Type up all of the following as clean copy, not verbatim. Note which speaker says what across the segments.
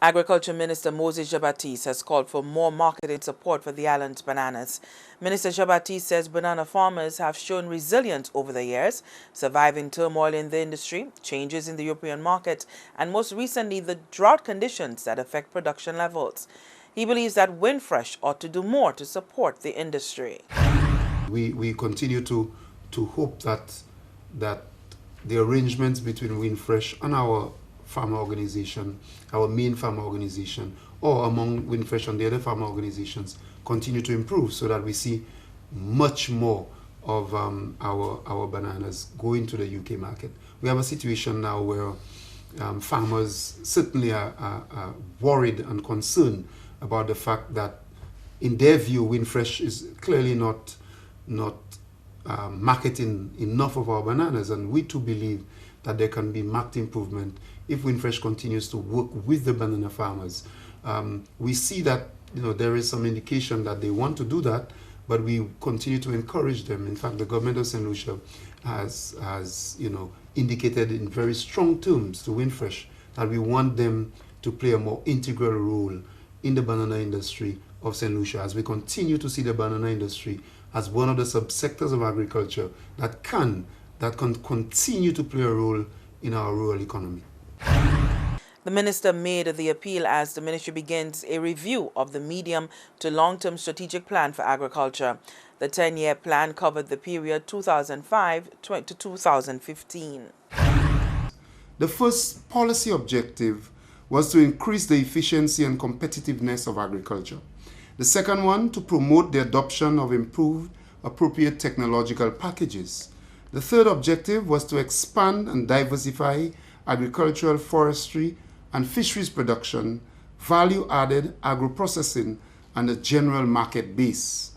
Speaker 1: Agriculture Minister Moses Jabatis has called for more marketing support for the island's bananas. Minister Jabatis says banana farmers have shown resilience over the years, surviving turmoil in the industry, changes in the European market, and most recently the drought conditions that affect production levels. He believes that WINFRESH ought to do more to support the industry.
Speaker 2: We continue to hope that the arrangements between WINFRESH and our farmer organization, our main farmer organization, or among WINFRESH and the other farmer organizations continue to improve so that we see much more of our bananas going to the UK market. We have a situation now where farmers certainly are worried and concerned about the fact that, in their view, WINFRESH is clearly not marketing enough of our bananas, and we too believe that there can be marked improvement if WINFRESH continues to work with the banana farmers. We see that there is some indication that they want to do that, but we continue to encourage them. In fact, the government of St. Lucia has indicated in very strong terms to WINFRESH that we want them to play a more integral role in the banana industry of St. Lucia, as we continue to see the banana industry as one of the subsectors of agriculture that can continue to play a role in our rural economy.
Speaker 1: The minister made the appeal as the ministry begins a review of the medium to long-term strategic plan for agriculture. The 10-year plan covered the period 2005 to 2015.
Speaker 2: The first policy objective was to increase the efficiency and competitiveness of agriculture. The second one, to promote the adoption of improved, appropriate technological packages. The third objective was to expand and diversify agricultural, forestry, and fisheries production, value-added agro-processing, and a general market base.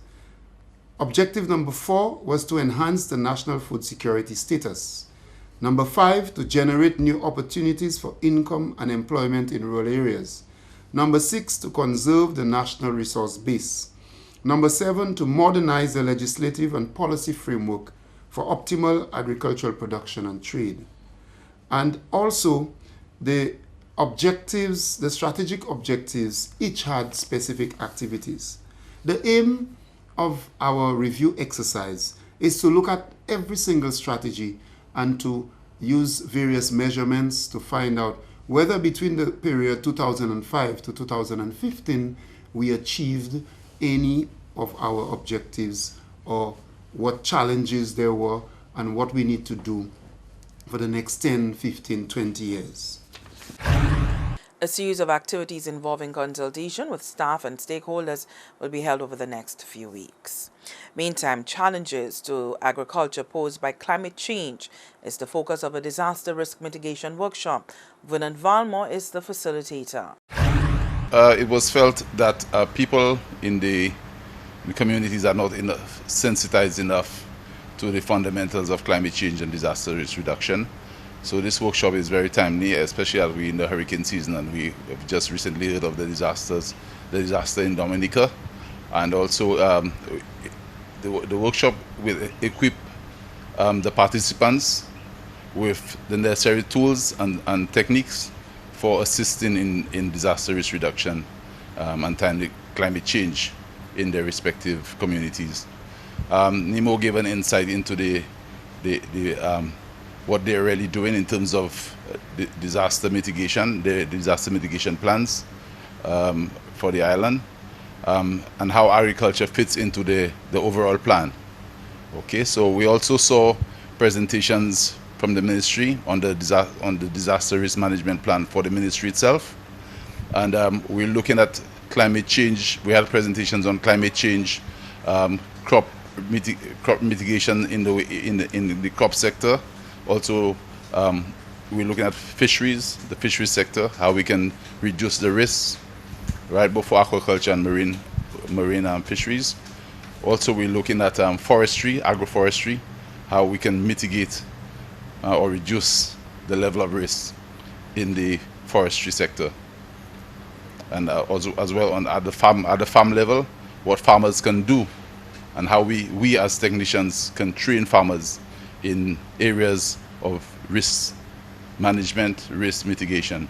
Speaker 2: Objective number 4 was to enhance the national food security status. Number 5, to generate new opportunities for income and employment in rural areas. Number 6, to conserve the national resource base. Number 7, to modernize the legislative and policy framework for optimal agricultural production and trade. And also, the objectives, the strategic objectives, each had specific activities. The aim of our review exercise is to look at every single strategy and to use various measurements to find out whether between the period 2005 to 2015 we achieved any of our objectives, or what challenges there were and what we need to do for the next 10, 15, 20 years.
Speaker 1: A series of activities involving consultation with staff and stakeholders will be held over the next few weeks. Meantime, challenges to agriculture posed by climate change is the focus of a disaster risk mitigation workshop. Vernon Valmore is the facilitator.
Speaker 3: It was felt that people in the communities are not sensitized enough to the fundamentals of climate change and disaster risk reduction. So this workshop is very timely, especially as we're in the hurricane season, and we have just recently heard of the disaster in Dominica. And also the workshop will equip the participants with the necessary tools and techniques for assisting in disaster risk reduction and timely climate change in their respective communities. Nemo gave an insight into what they're really doing in terms of disaster mitigation, the disaster mitigation plans for the island, and how agriculture fits into the overall plan. Okay, so we also saw presentations from the ministry on the disaster risk management plan for the ministry itself, and we're looking at climate change. We had presentations on climate change, crop mitigation in the crop sector. Also, we're looking at fisheries, the fisheries sector, how we can reduce the risks, right, both for aquaculture and marine fisheries. Also, we're looking at forestry, agroforestry, how we can mitigate or reduce the level of risk in the forestry sector. And also, as well, at the farm level, what farmers can do, and how we as technicians can train farmers in areas of risk management, risk mitigation.